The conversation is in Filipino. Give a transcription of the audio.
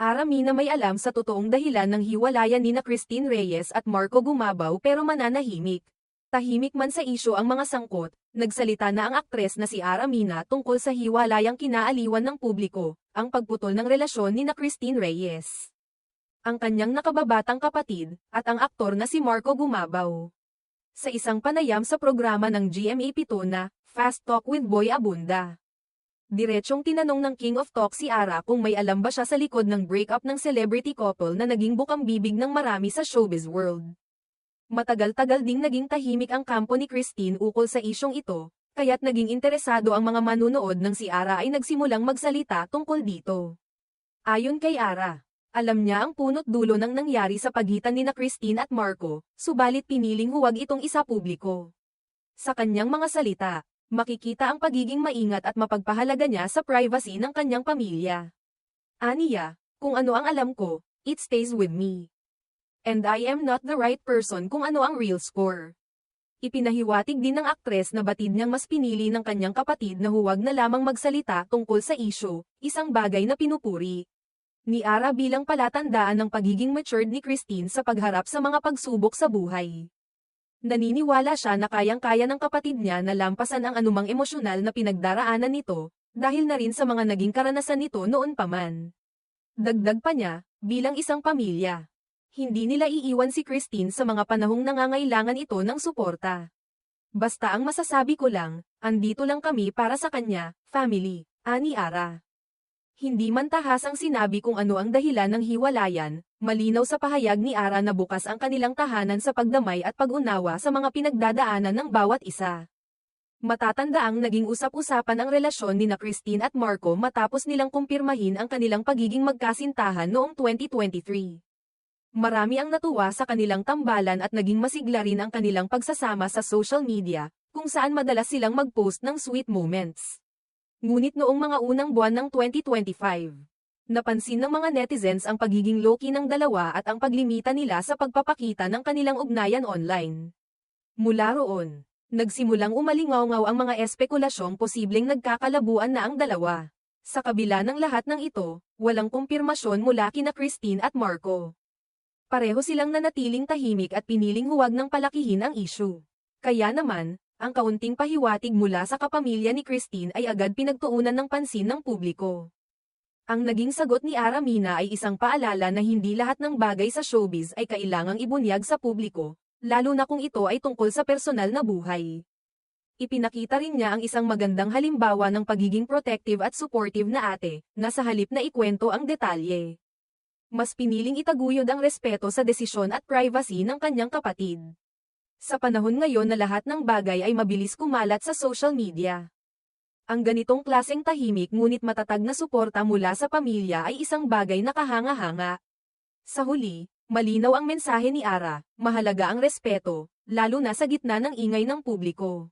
Arami na may alam sa totoong dahilan ng hiwalayan nina Christine Reyes at Marco Gumabaw pero mananahimik. Tahimik man sa isyu ang mga sangkot, nagsalita na ang aktres na si Aramina tungkol sa hiwalayang kinaaliwan ng publiko, ang pagputol ng relasyon nina Christine Reyes, ang kanyang nakababatang kapatid, at ang aktor na si Marco Gumabaw. Sa isang panayam sa programa ng GMA7 na Fast Talk with Boy Abunda, diretsong tinanong ng King of Talk si Ara kung may alam ba siya sa likod ng breakup ng celebrity couple na naging bukang bibig ng marami sa showbiz world. Matagal-tagal ding naging tahimik ang kampo ni Christine ukol sa isyong ito, kaya't naging interesado ang mga manunood nang si Ara ay nagsimulang magsalita tungkol dito. Ayon kay Ara, alam niya ang punot dulo ng nangyari sa pagitan nina Christine at Marco, subalit piniling huwag itong isa publiko. Sa kanyang mga salita, makikita ang pagiging maingat at mapagpahalaga niya sa privacy ng kanyang pamilya. Aniya, kung ano ang alam ko, it stays with me. And I am not the right person kung ano ang real score. Ipinahiwatig din ng aktres na batid niyang mas pinili ng kanyang kapatid na huwag na lamang magsalita tungkol sa issue, isang bagay na pinupuri ni Ara bilang palatandaan ng pagiging matured ni Christine sa pagharap sa mga pagsubok sa buhay. Naniniwala siya na kayang-kaya ng kapatid niya na lampasan ang anumang emosyonal na pinagdaraanan nito, dahil na rin sa mga naging karanasan nito noon pa man. Dagdag pa niya, bilang isang pamilya, hindi nila iiwan si Christine sa mga panahong nangangailangan ito ng suporta. Basta ang masasabi ko lang, andito lang kami para sa kanya, family, ani Ara. Hindi man tahasang sinabi kung ano ang dahilan ng hiwalayan, malinaw sa pahayag ni Ara na bukas ang kanilang tahanan sa pagdamay at pag-unawa sa mga pinagdadaanan ng bawat isa. Matatandaang naging usap-usapan ang relasyon nina Christine at Marco matapos nilang kumpirmahin ang kanilang pagiging magkasintahan noong 2023. Marami ang natuwa sa kanilang tambalan at naging masigla rin ang kanilang pagsasama sa social media, kung saan madalas silang mag-post ng sweet moments. Ngunit noong mga unang buwan ng 2025, napansin ng mga netizens ang pagiging low-key ng dalawa at ang paglimita nila sa pagpapakita ng kanilang ugnayan online. Mula roon, nagsimulang umalingaw-ngaw ang mga espekulasyong posibleng nagkakalabuan na ang dalawa. Sa kabila ng lahat ng ito, walang kumpirmasyon mula kina Christine at Marco. Pareho silang nanatiling tahimik at piniling huwag nang palakihin ang issue. Kaya naman, ang kaunting pahiwatig mula sa kapamilya ni Christine ay agad pinagtuunan ng pansin ng publiko. Ang naging sagot ni Aramina ay isang paalala na hindi lahat ng bagay sa showbiz ay kailangang ibunyag sa publiko, lalo na kung ito ay tungkol sa personal na buhay. Ipinakita rin niya ang isang magandang halimbawa ng pagiging protective at supportive na ate, na sa halip na ikwento ang detalye, mas piniling itaguyod ang respeto sa desisyon at privacy ng kanyang kapatid. Sa panahon ngayon na lahat ng bagay ay mabilis kumalat sa social media, ang ganitong klaseng tahimik ngunit matatag na suporta mula sa pamilya ay isang bagay na kahanga-hanga. Sa huli, malinaw ang mensahe ni Ara, mahalaga ang respeto, lalo na sa gitna ng ingay ng publiko.